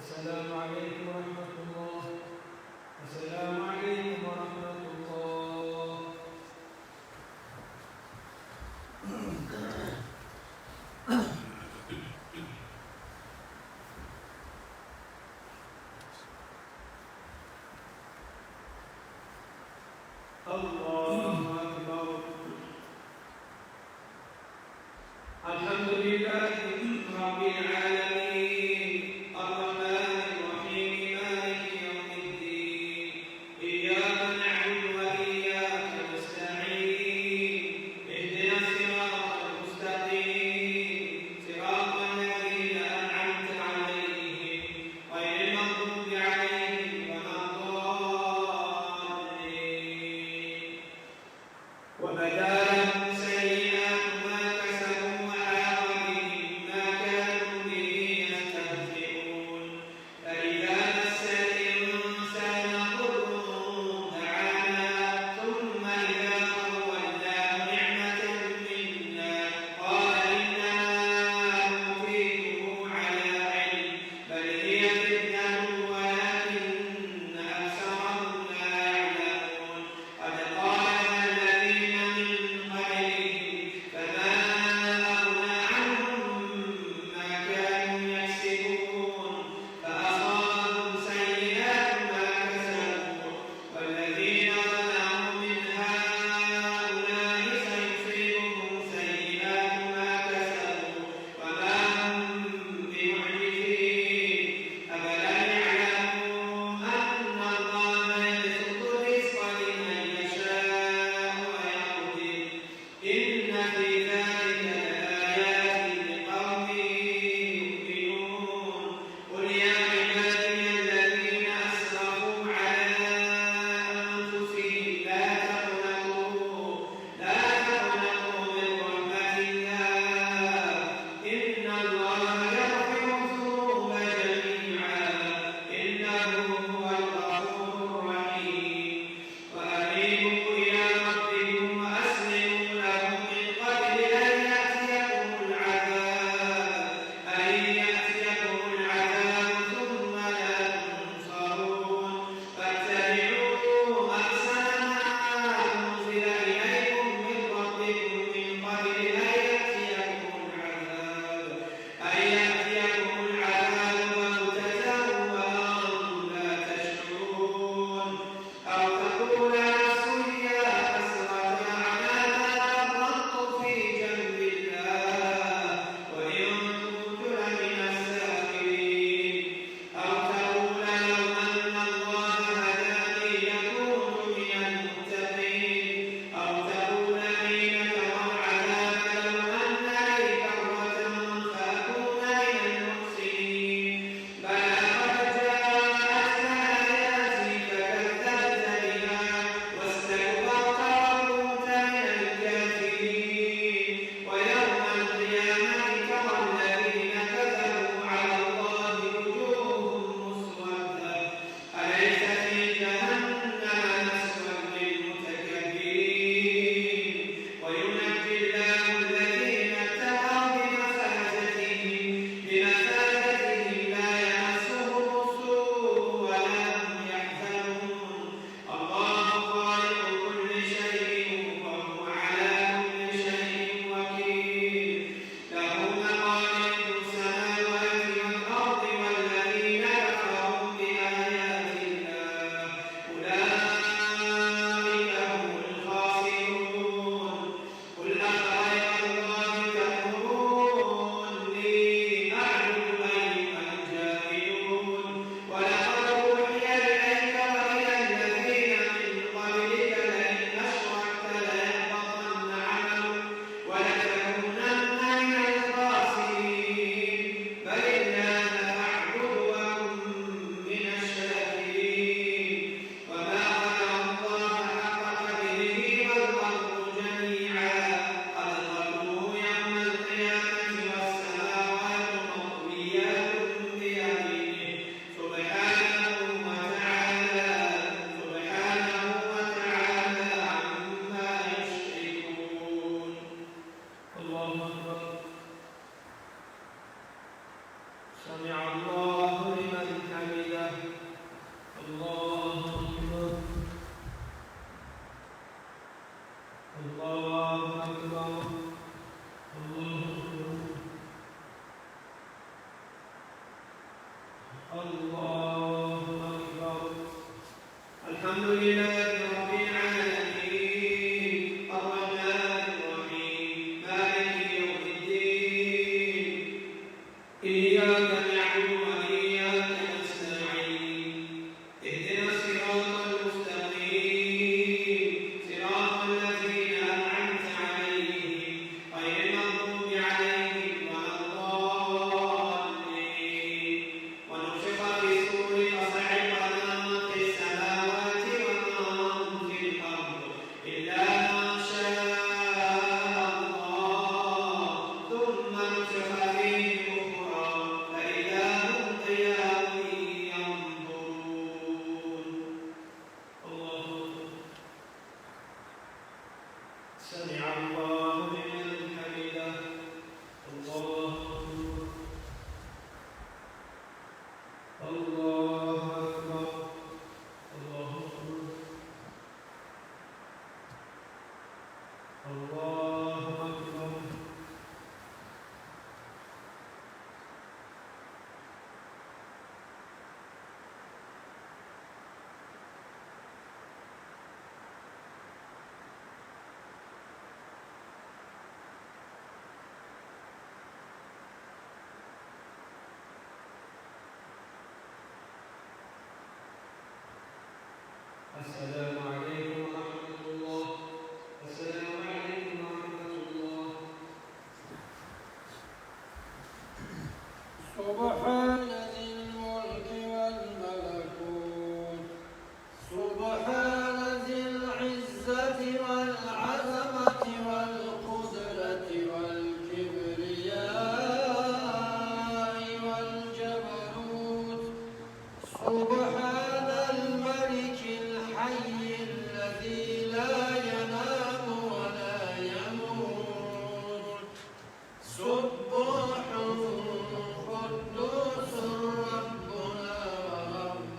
السلام عليكم ورحمة الله. السلام عليكم ورحمة الله. الله أكبر. الحمد لله رب العالمين الرحمن الرحيم مالك يوم الدين إياك نعبد وإياك نستعين اهدنا الصراط المستقيم صراط الذين أنعمت عليهم غير المغضوب عليهم ولا الضالين. السلام عليكم ورحمة الله. السلام عليكم ورحمة الله. سبحان ذي الملك والملكوت سبحان ذي العزة والعظمة والقدرة والكبرياء والجبروت سبحان الملك الحي الذي لا ينام ولا يموت سبح قدوس ربنا ورب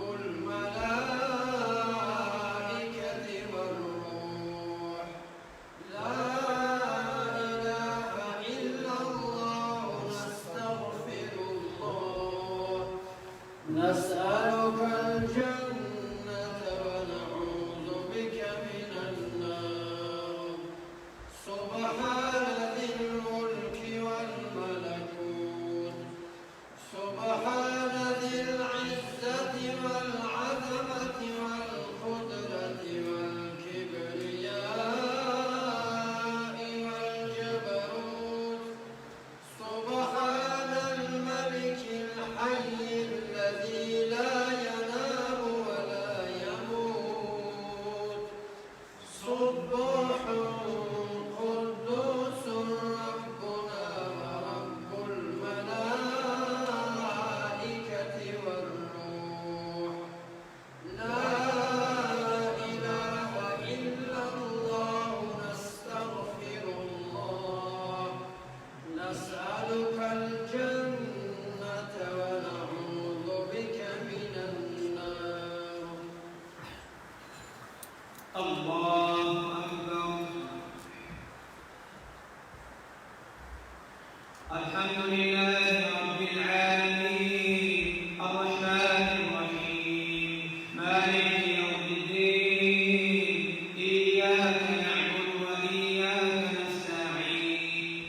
الملائكة والروح لا إله إلا الله نستغفر الله نسألك الجنة ونعوذ بك من النار سبحان ذي الملك والملكوت سبحان ذي العزة والعظمة والقدرة والكبرياء والجبروت سبحان الملك الحي الذي لا ينام ولا يموت سبح قدوس ربنا ورب الملائكة والروح لا إله إلا الله نستغفر الله نسألك الجنة ونعوذ بك من النار الله أكبر. الحمد لله رب العالمين الرحمن الرحيم مالك يوم الدين إياك نعبد وإياك نستعين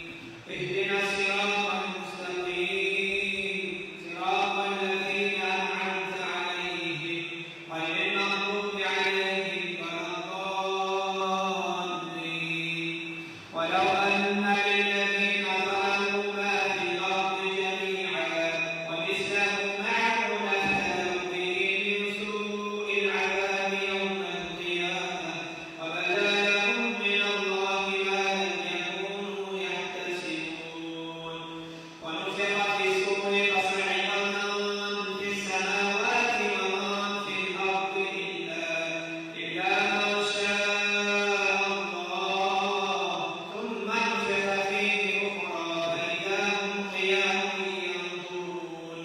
اهدنا الصراط المستقيم صراط الذين أنعمت عليهم غير المغضوب عليهم ولا الضالين ولو أن للذين ظلموا ما في الأرض جميعا ومثله معه لافتدوا به من سوء العذاب يوم القيامة وبدا لهم من الله ما لم يكونوا يحتسبون ونفخ في الصور فصعق من في السماوات ومن في الأرض إلا من شاء الله ثم نفخ فيه أخرى فإذا هم قيام ينظرون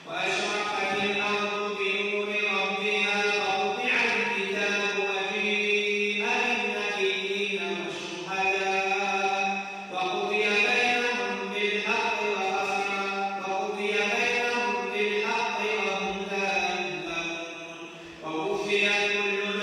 وأشرقت الأرض بنور ربها ووضع الكتاب وجيء بالنبيين والشهداء وقضي بينهم بالحق وهم لا يظلمون ووفيت كل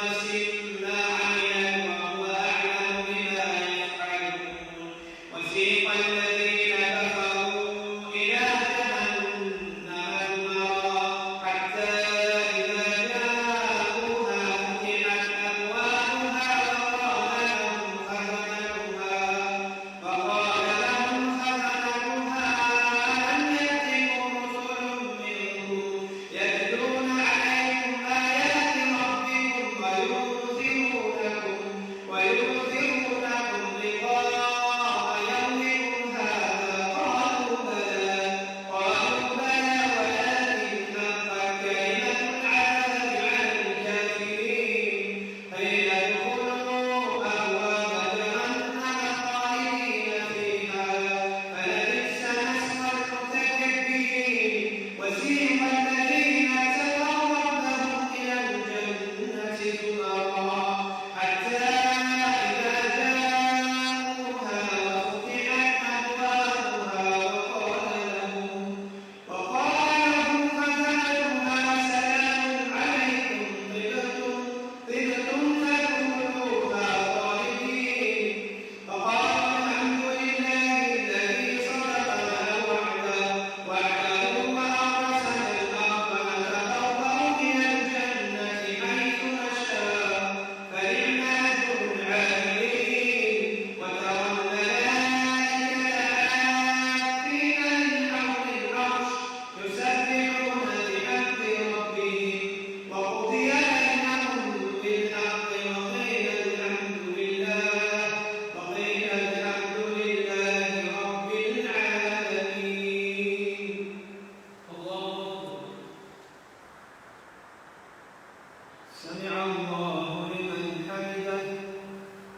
سمع الله لمن حمده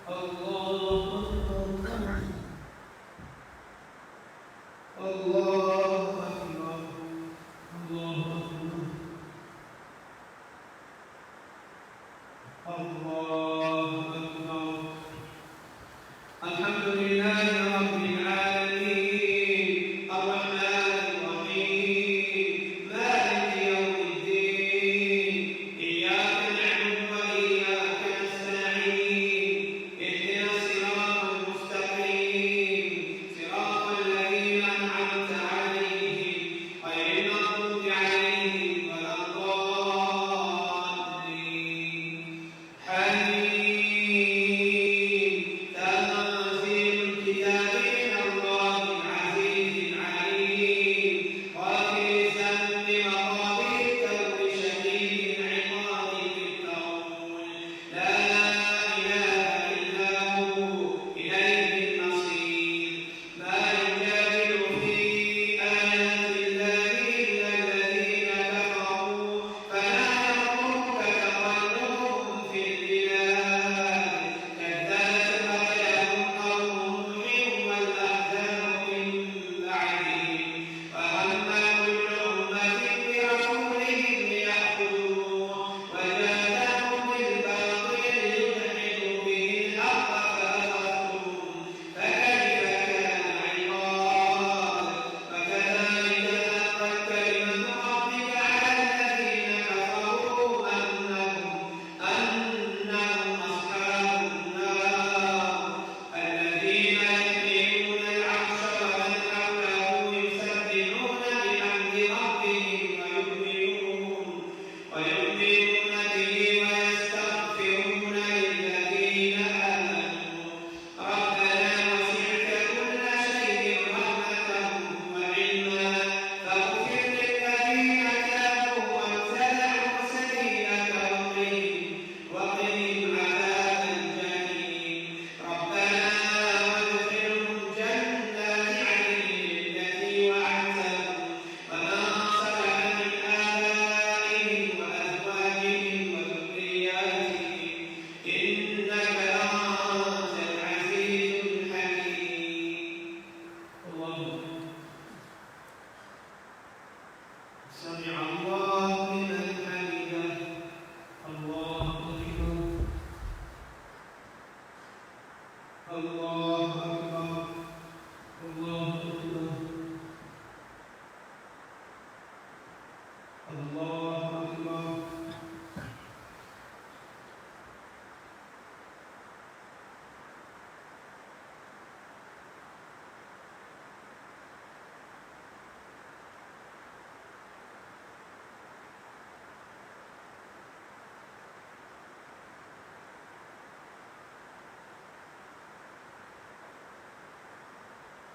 الله أكبر الله أكبر الله أكبر الله أكبر الحمد لله رب العالمين الرحمن الرحيم مالك يوم الدين إياك نعبد وإياك نستعين اهدنا الصراط المستقيم صراط الذين أنعمت عليهم غير المغضوب عليهم ولا الضالين حميم تنزيل الكتاب من الله العزيز العليم غافر الذنب وقابل التوب شديد العقاب ذي الطول لا إله إلا هو إليه المصير ما يجادل في آيات الله إلا الذين كفروا فلا يغرك تقلبهم في البلاد كذلك قبلهم قوم نوح والأحزاب من بعدهم فهم كل أمة برسولهم ليأخذوه وجادلوا بالباطل ليدحضوا به الحق فأخذتهم فكيف كان عقاب وكذلك حقت كلمة ربك على الذين كفروا أنهم أصحاب النار الذين يحملون العرش ومن حوله يسبحون بحمد ربهم ويؤمنون به ويستغفرون للذين آمنوا ربنا وسعت كل شيء رحمة وعلما فاغفر للذين تابوا واتبعوا سبيلك وقهم عذاب الجحيم ربنا وادخلهم جنات عدن التي وعدتهم ومن صلح من آبائهم وأزواجهم وذرياتهم إنك أنت العزيز الحكيم الله سمع الله لمن حمده الله أكبر الله أكبر الله أكبر الله أكبر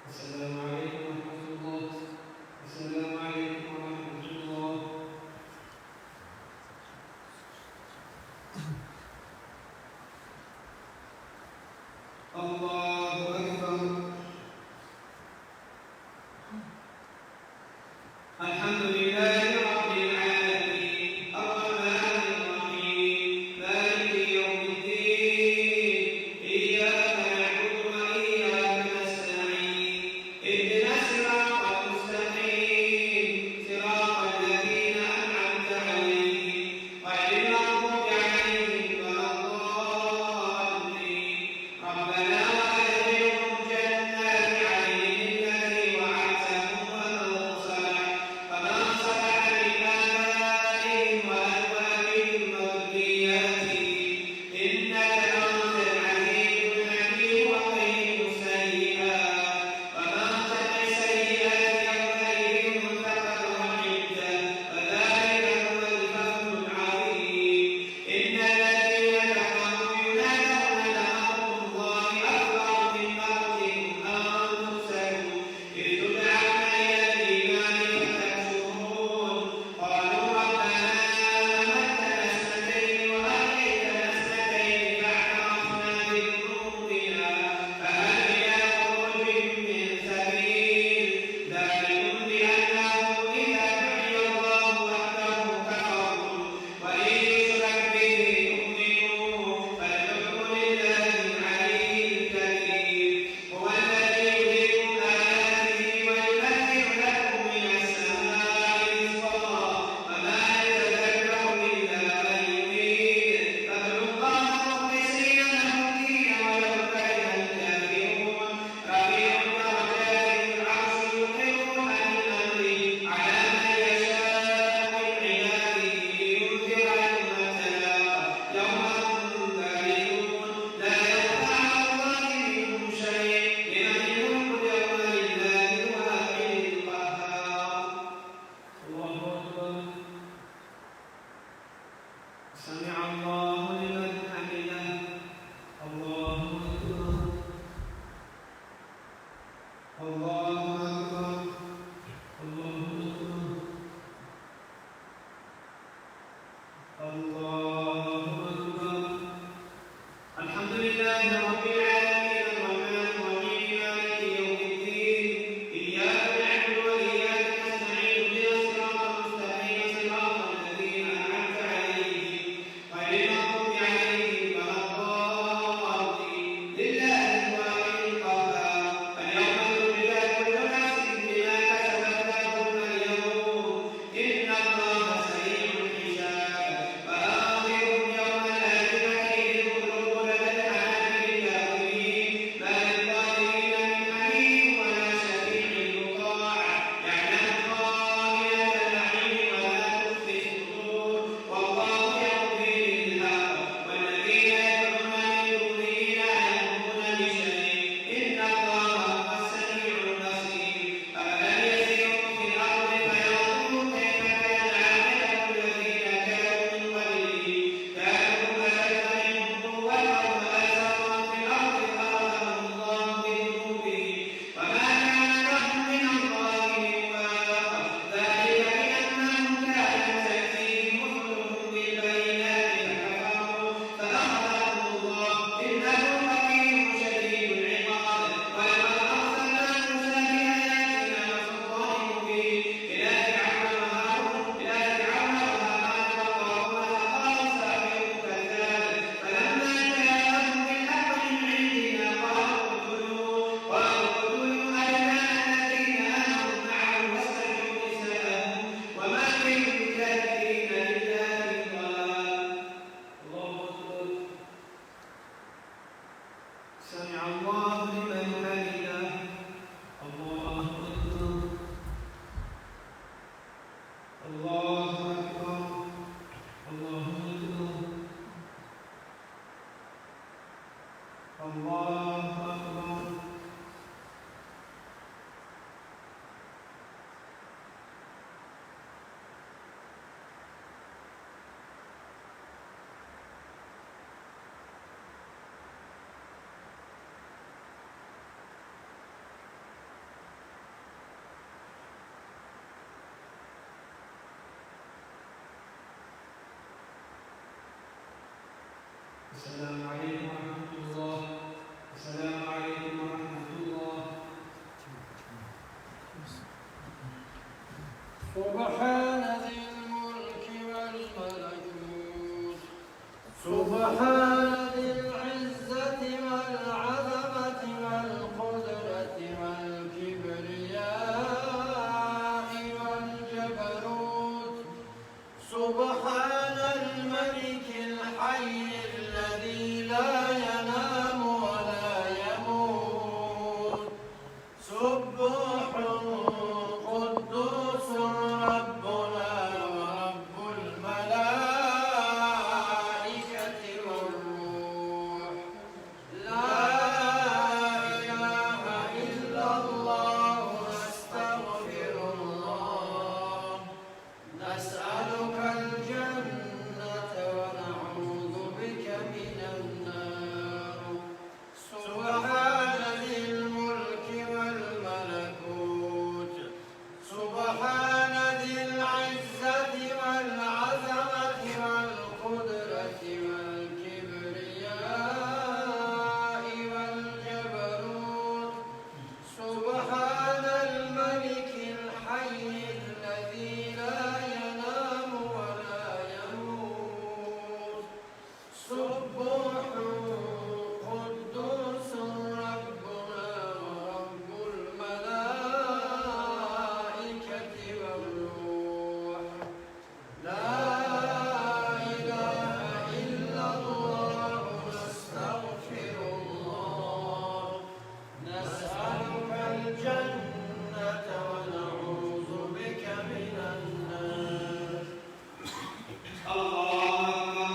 السلام عليكم ورحمة الله السلام عليكم ورحمة الله الله أكبر الحمد لله رب العالمين الرحمن الرحيم مالك يوم الدين إياك نعبد وإياك نستعين السلام عليكم ورحمة الله. السلام عليكم ورحمة الله. سبحان ذي الملك والملكوت سبحان ذي العزة والعظمة والقدرة والكبرياء والجبروت سبحان الملك الحي الذي لا ينام ولا يموت سبوح قدوس ربنا ورب الملائكة والروح لا إله إلا الله نستغفر الله نسألك الجنة ونعوذ بك من النار سبحان ذي الملك والملكوت سبحان ذي العزة والعظمة والقدرة والكبرياء والجبروت سبحان الملك الحي الذي لا ينام ولا يموت سبوح قدوس ربنا ورب الملائكة والروح لا إله إلا الله نستغفر الله نسألك الجنة ونعوذ بك من النار الله أكبر.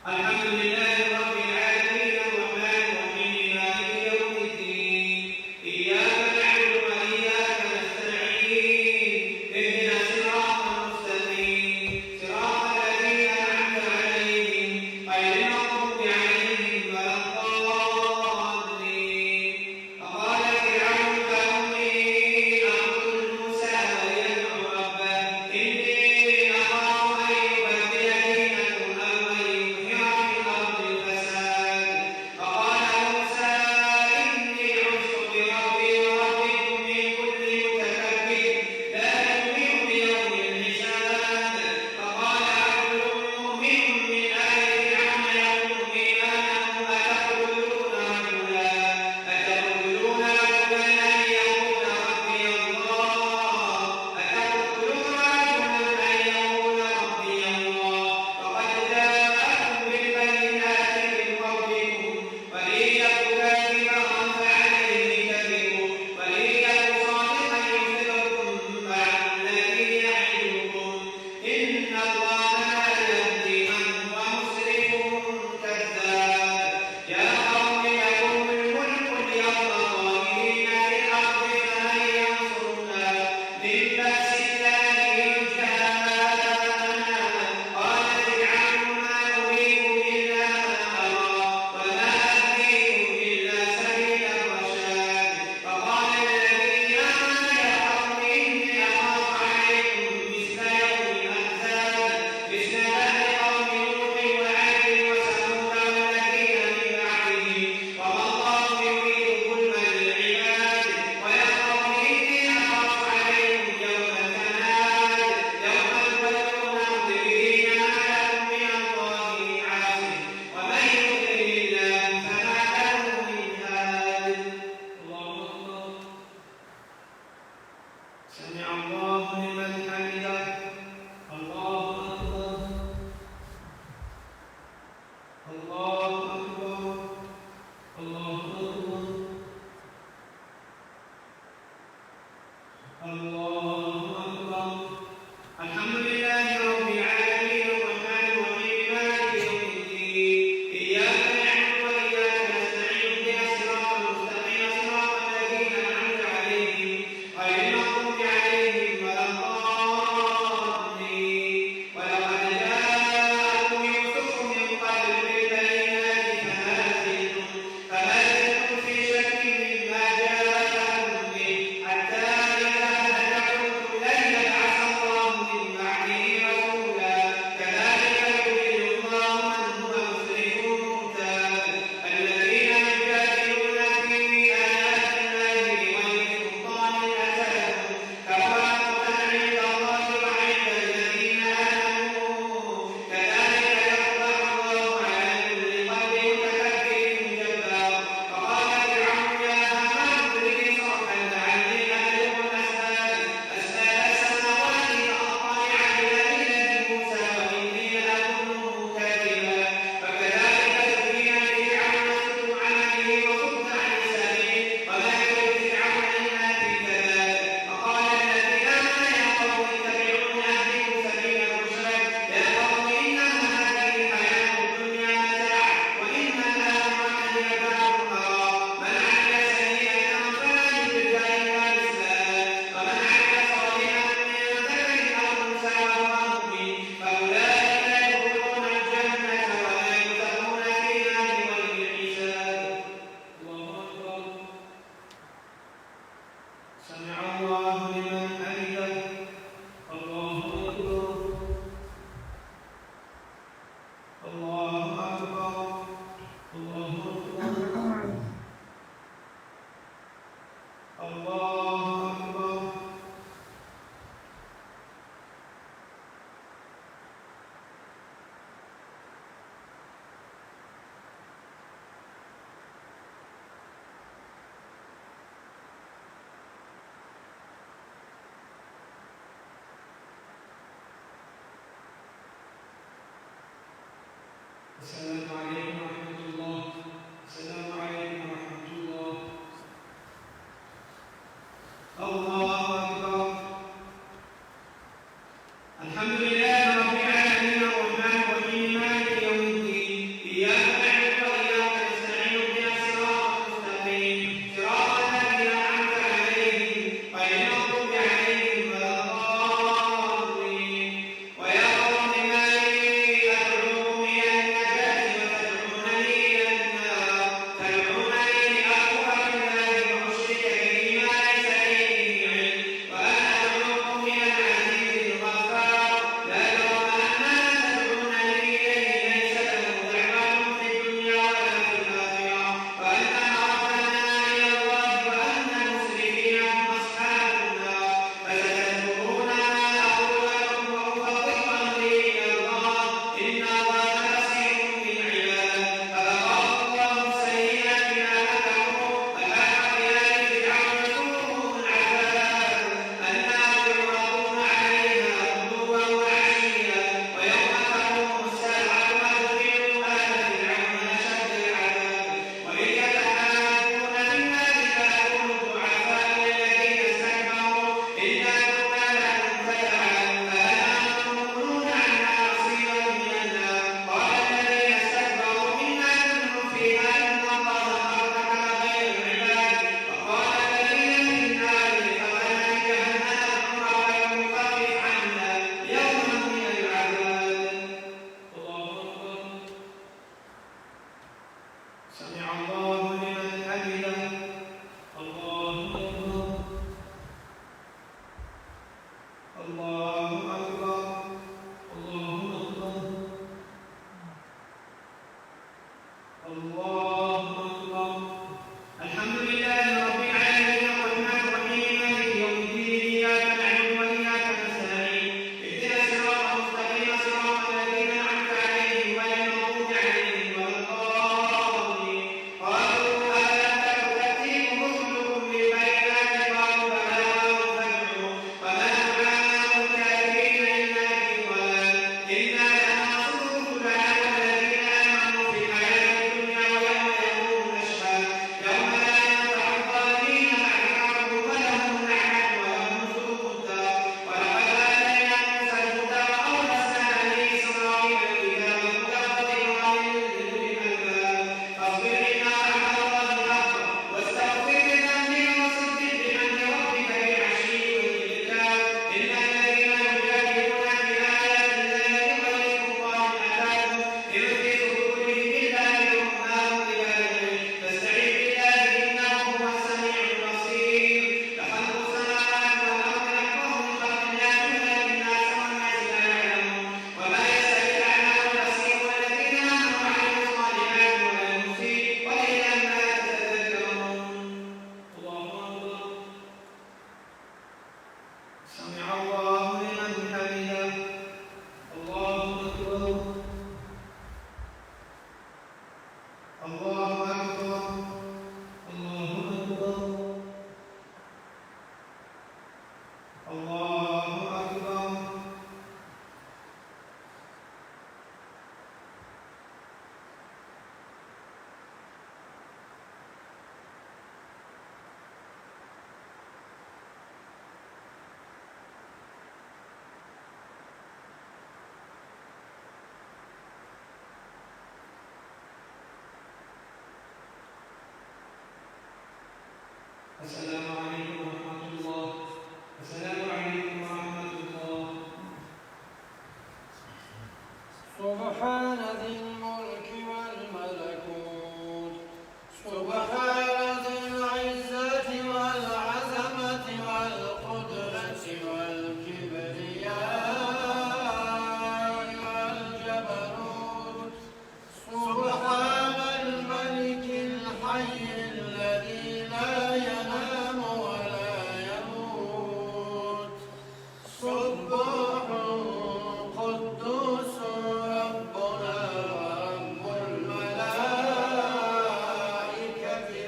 الحمد لله رب العالمين الرحمن الرحيم مالك يوم الدين إياك نعبد وإياك نستعين اهدنا الصراط المستقيم صراط الذين أنعمت عليهم غير المغضوب عليهم ولا الضالين. فقال فرعون ذروني أقتل موسى وليدع ربه إني أخاف أن يبدل دينكم أو أن يظهر في الأرض السلام عليكم ورحمة الله. السلام عليكم ورحمة الله. الله أكبر. الحمد لله رب العالمين الرحمن الرحيم مالك يوم الدين. إياك نعبد وإياك نستعين اهدنا الصراط المستقيم صراط الذين أنعمت عليهم غير المغضوب عليهم ولا الضالين. ويا قوم ما لي أدعوكم إلى النجاة وتدعونني إلى النار. تدعونني لأكفر بالله وأشرك به ما ليس لي به علم وأنا أدعوكم إلى العزيز الغفار. لا جرم أن ما تدعونني إليه ليس له دعوة في الدنيا ولا في الآخرة وأن مردنا إلى الله وأن المسرفين هم أصحاب النار. فستذكرون ما أقول لكم وأفوض أمري إلى الله إن الله بصير بالعباد. فبرأه الله السيئات ما مكروا وحاق بآل فرعون سوء العذاب النار يعرضون عليها غدوا وعشيا ويوم تقوم الساعة أدخلوا آل فرعون أشد العذاب. وإذ يتحاجون في النار فيقول الضعفاء للذين استكبروا إنا كنا لكم تبعا فهل أنتم مغنون عنا نصيبا من النار. قال الذين استكبروا إنا كل فيها إن الله أغرقنا غير العباد. وقال الذين في النار لخزنة جهنم ربكم خفف عنا يوما من العذاب. الله أكبر. سمع الله لمن حمده. الله أكبر. الله أكبر. الله أكبر. الله أكبر. الحمد لله رب العالمين الرحمن الرحيم مالك يوم الدين. إياك نعبد وإياك نستعين اهدنا الصراط المستقيم صراط الذين أنعمت عليهم غير المغضوب عليهم ولا الضالين. قالوا ألم تك تأتيكم رسلكم بالبينات قالوا بلى قالوا فادعوا وما دعاء الكافرين إلا في ضلال. إنا لننصر رسلنا والذين آمنوا في الحياة الدنيا ويوم يقوم الأشهاد يوم لا ينفع الظالمين معذرتهم ولهم اللعنة ولهم سوء الدار. ولقد آتينا موسى الهدى وأورثنا بني إسرائيل الكتاب هدى وذكرى لأولي الألباب. فاصبر إن وعد الله حق واستغفر لذنبك وسبح بحمد ربك بالعشي والإبكار. إن الذين يجادلون في آيات الله بغير سلطان أتاهم إن في صدورهم إلا كبر ما هم ببالغيه فاستعذ بالله إنه هو السميع البصير. لخلق السماوات والأرض أكبر من خلق الناس ولكن أكثر الناس لا يعلمون. وما يستوي الأعمى والبصير والذين آمنوا وعملوا الصالحات ولا المسيء قليلا ما تتذكرون. الله أكبر. سمع الله لمن حمده. الله أكبر. الله أكبر. الله أكبر. الله أكبر. السلام عليكم ورحمة الله. السلام عليكم ورحمة الله. سبحان ذي الملك والملكوت سبحان ذي العزة والعظمة والقدرة والكبرياء والجبروت. سبحان الملك الحي الذي لا ينام ولا يموت. سبوح قدوس ربنا ورب الملائكة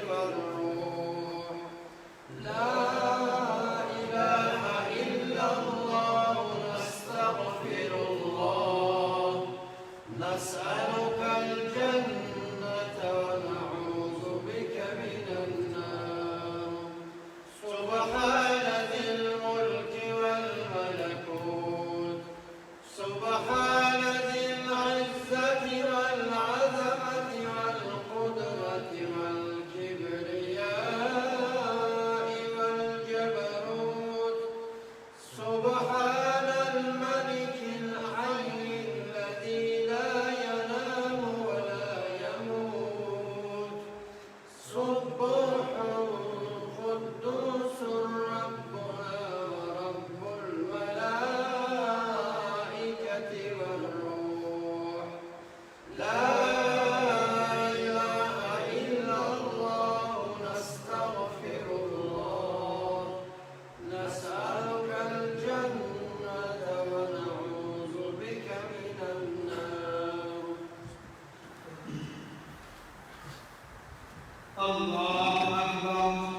والروح. لا إله إلا الله نستغفر الله نسألك الله أكبر.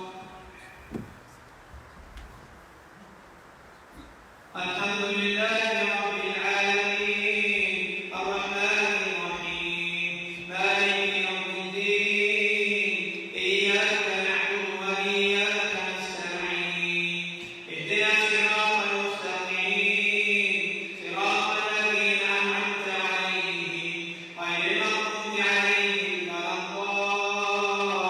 الحمد لله رب العالمين الرحمن الرحيم مالك يوم الدين إياك نعبد وإياك نستعين اهدنا الصراط المستقيم صراط الذين أنعمت عليهم غير المغضوب عليهم ولا الضالين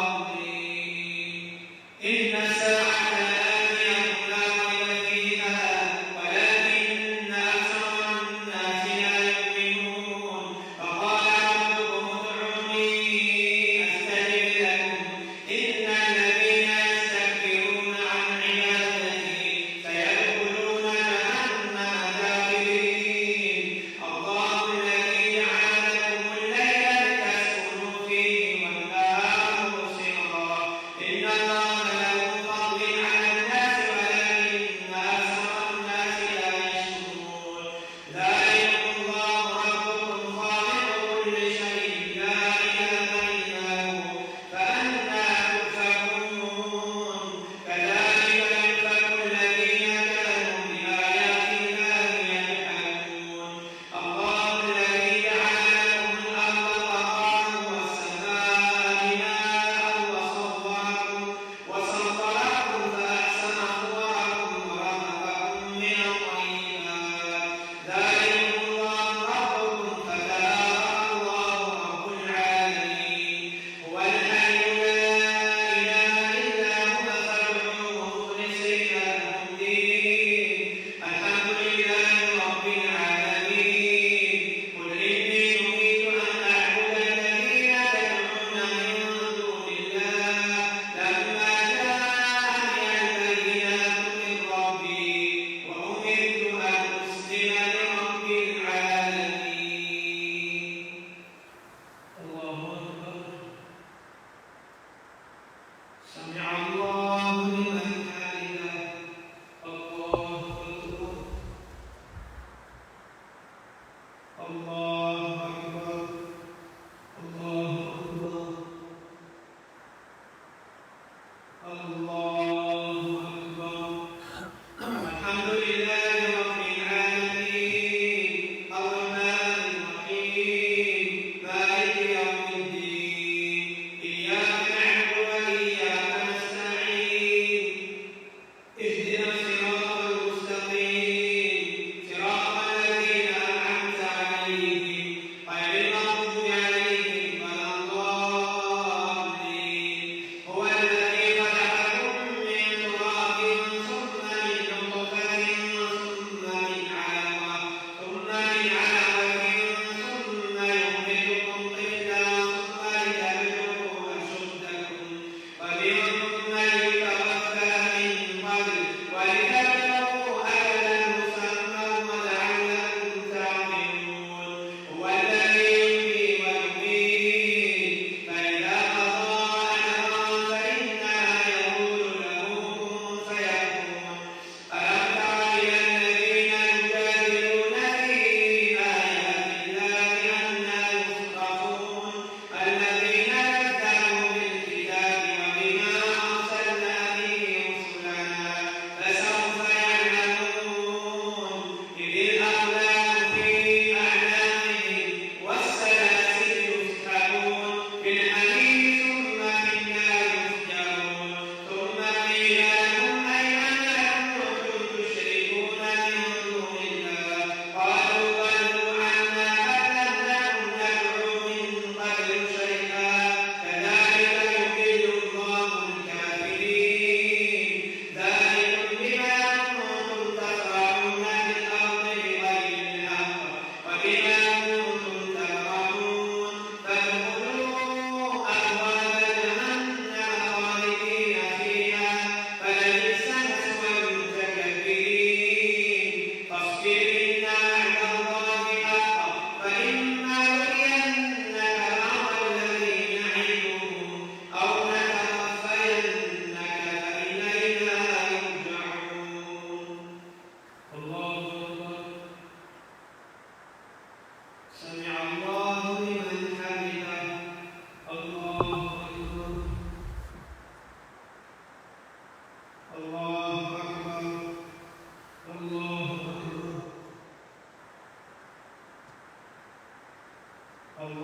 السلام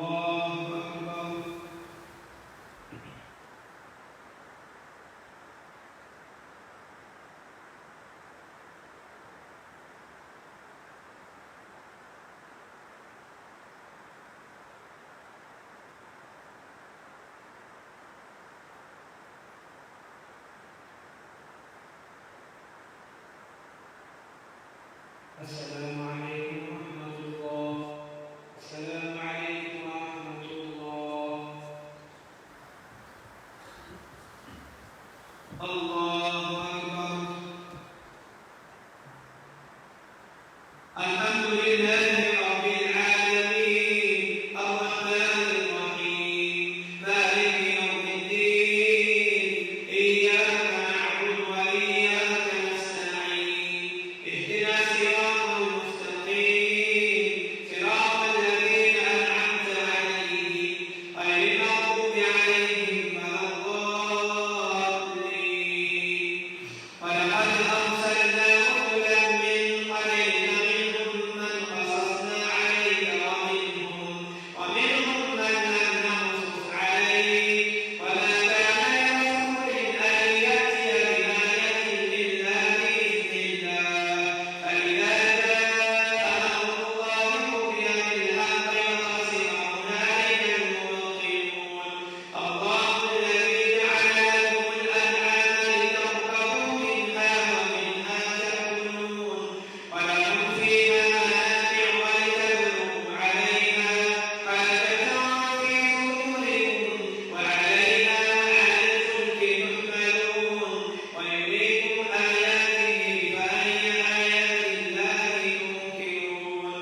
عليكم ورحمة الله. السلام عليكم ورحمة الله. الله أكبر. الحمد لله رب العالمين الرحمن الرحيم مالك يوم الدين إياك نعبد وإياك نستعين اهدنا الصراط المستقيم صراط الذين أنعمت عليهم غير المغضوب عليهم ولا الضالين. ولقد أرسلنا رسلا من قبلك منهم من قصصنا عليك ومنهم من لم نقصص عليك وما كان لرسول أن يأتي بآية إلا بإذن الله فإذا جاء أمر الله قضي بالحق وخسر هنالك المبطلون. الله الذي جعل لكم الأنعام لتركبوا منها ومنها تأكلون ولكم فيها منافع ولتبلغوا عليها حاجة في صدوركم وعليها وعلى الفلك تحملون ويريكم آياته فأي آيات الله تنكرون.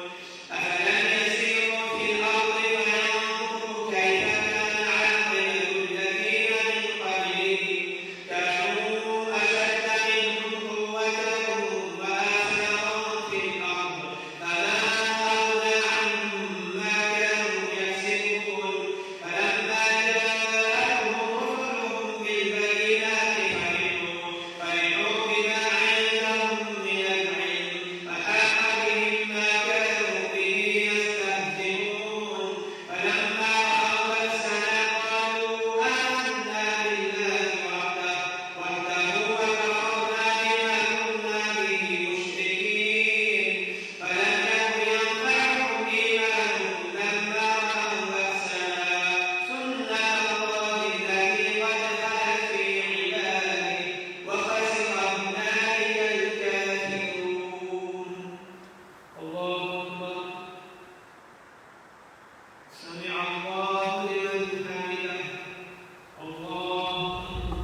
أفلم يسيروا في الأرض فينظروا كيف كان عاقبة الذين من قبلهم كانوا أشد منهم قوة وآثارا في الأرض فما أغنى عنهم ما كانوا يكسبون. فلما جاءتهم رسلهم بالبينات فرحوا بما عندهم من العلم فحاق بهم ما كانوا به يستهزئون. فلما رأوا بأسنا قالوا آمنا بالله وحده وكفرنا بما كنا به مشركين. فلم يكن ينفعهم إيمانهم لما رأوا بأسنا سنة الله التي قد خلت في عباده وخسر هنالك الكافرون. الله أكبر. سمع الله لمن حمده. الله أكبر.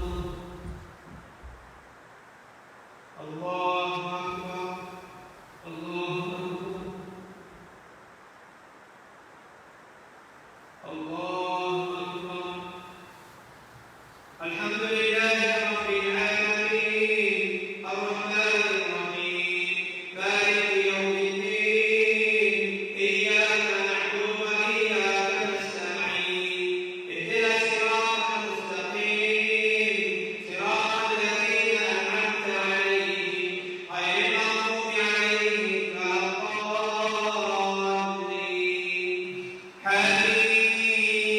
الله أكبر. الله أكبر. الله أكبر. الحمد لله رب العالمين الرحمن الرحيم مالك يوم الدين إياك نعبد وإياك نستعين اهدنا الصراط المستقيم صراط الذين أنعمت عليهم غير المغضوب عليهم ولا الضالين. حميم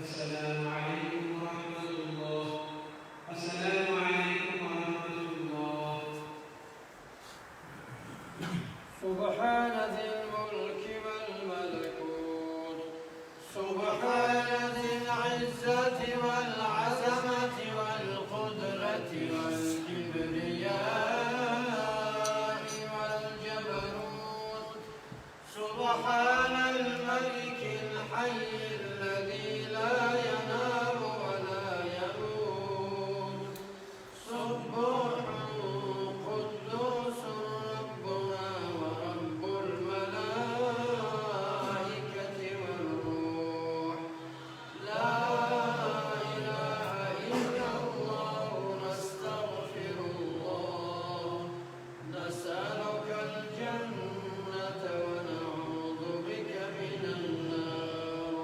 السلام عليكم ورحمة الله. السلام عليكم ورحمة الله. سبحان ذي الملك والملكوت سبحان ذي العزة والعظمة والقدرة والكبرياء والجبروت سبحان الملك الحي الذي لا ينام ولا يموت سبوح قدوس ربنا ورب الملائكة والروح لا إله إلا الله نستغفر الله نسألك الجنة ونعوذ بك من النار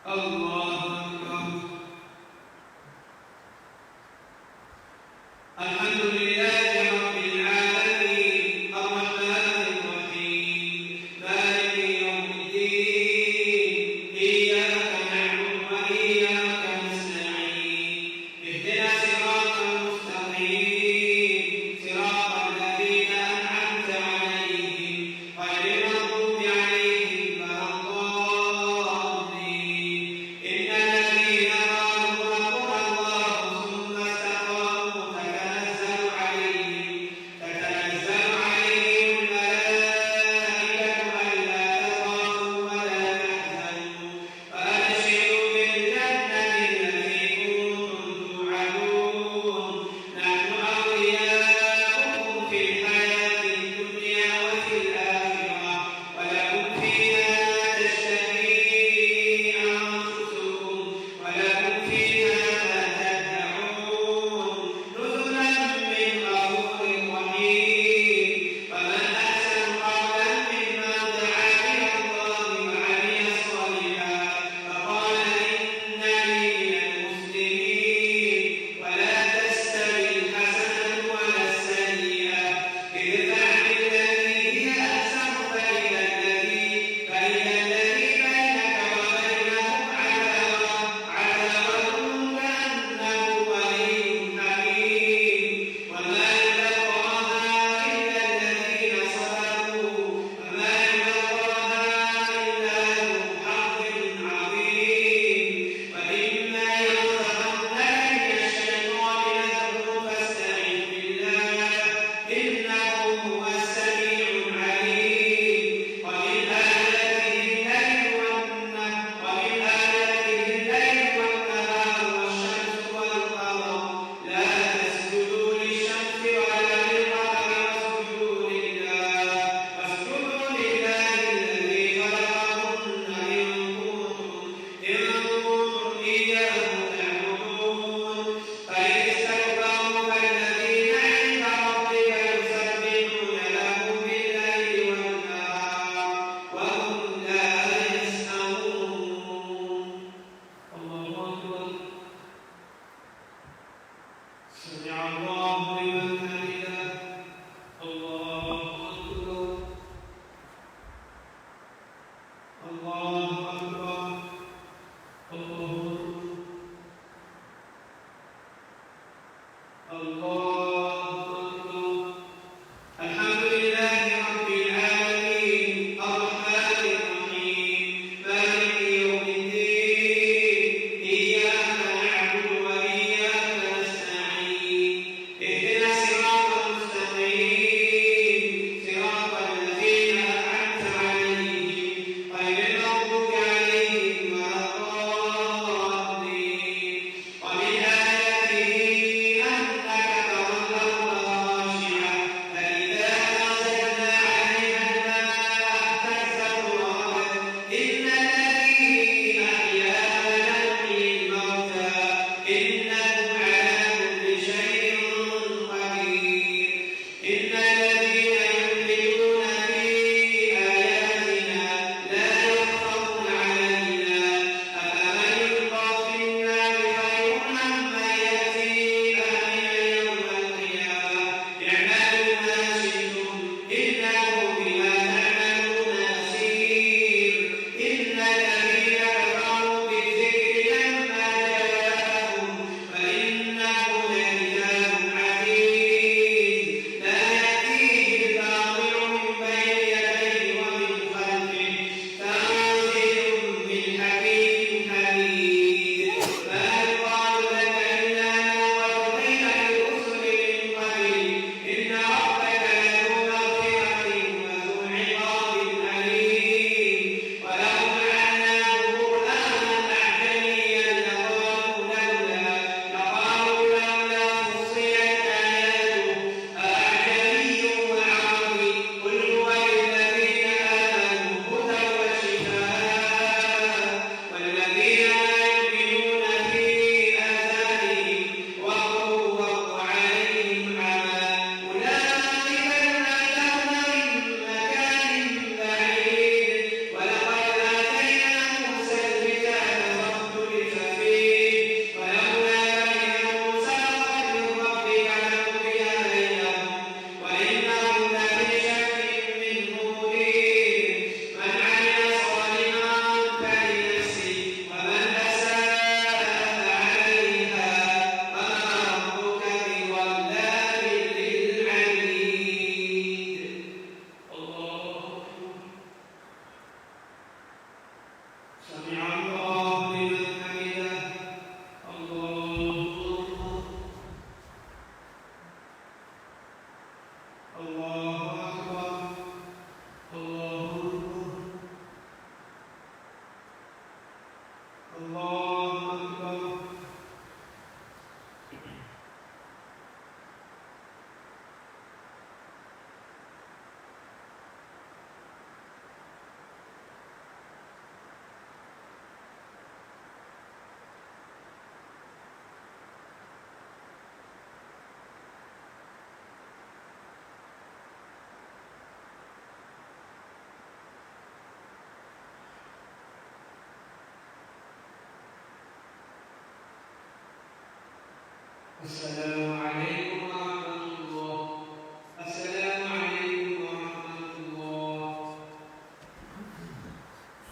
الله أكبر. الحمد لله رب العالمين الرحمن الرحيم مالك يوم الدين إياك نعبد وإياك نستعين اهدنا الصراط المستقيم صراط الذين أنعمت عليهم غير المغضوب عليهم ولا الضالين السلام عليكم ورحمة الله. السلام عليكم ورحمة الله.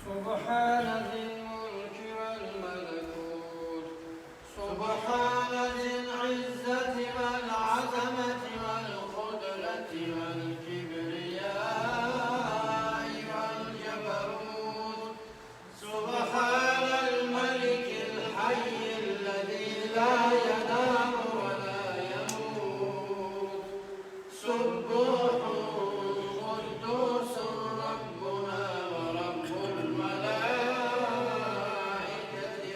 سبحان ذي الملك والملكوت سبحان ذي العزة والعظمة والقدرة والكبرياء والجبروت سبحان الملك الحي الذي لا ينام ولا يموت سبوح قدوس ربنا ورب الملائكة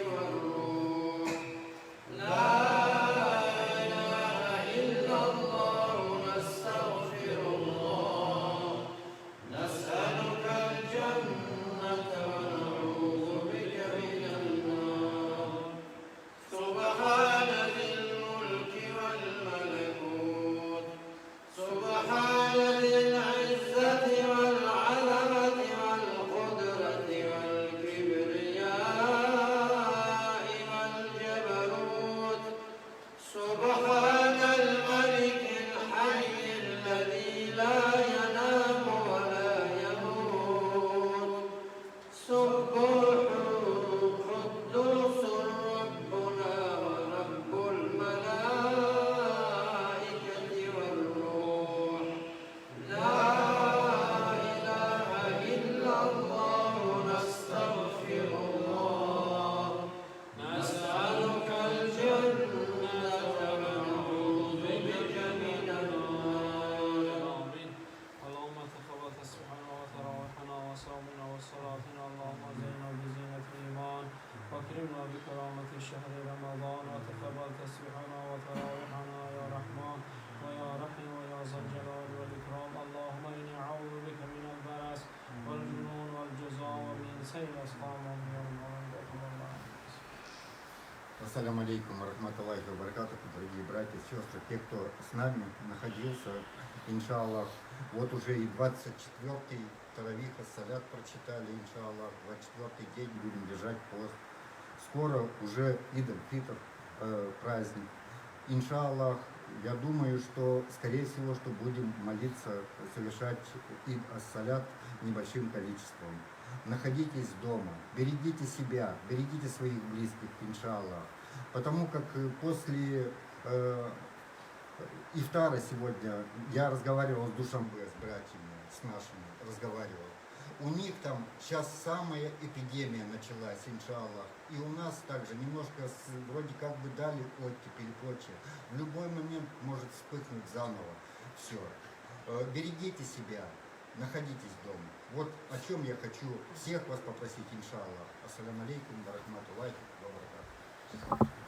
والروح لا إله إلا الله نستغفر الله نسألك الجنة ونعوذ بك من النار سبحان ذي الملك والملكوت سبحان ذي العزة والعظمة والقدرة والكبرياء والجبروت سبحان الملك الحي الذي لا ينام ولا يموت سبوح قدوس ربنا ورب الملائكة والروح لا إله إلا الله نستغفر الله نسألك الجنة ونعوذ بك من النار اللهم تقبل تسبيحنا وتراويحنا وصومنا وصلاتنا اللهم زينا بزينة الإيمان واكرمنا بكرامة شهر رمضان وتقبل تسبيحنا وتراويحنا يا رحمن ويا رحيم ويا ذا الجلال والإكرام اللهم إني أعوذ بك من البرص والجنون والجزاء ومن سيء الأسقام ومن المرض الله. Ассаляму алейкум рахматуллахи ва баракатуху, дорогие братья и сестры, те, кто с нами находился, иншаллах, вот уже и 24-й таравих ас-салят прочитали, иншаллах, 24-й день будем держать пост. Скоро уже Ид-аль-Фитр, праздник. Иншаллах, я думаю, что, скорее всего, что будем молиться, совершать Ид ас-салят небольшим количеством. Находитесь дома, берегите себя, берегите своих близких, иншаллах. Потому как после ифтара сегодня я разговаривал с Душанбе, с братьями, с нашими, разговаривал. У них там сейчас самая эпидемия началась, иншаллах. И у нас также немножко вроде как бы дали оттепель и прочее. В любой момент может вспыхнуть заново все. Берегите себя. Находитесь дома. Вот о чем я хочу всех вас попросить, иншаллах. Ассаляму алейкум, ва рахматуллахи ва баракатуху.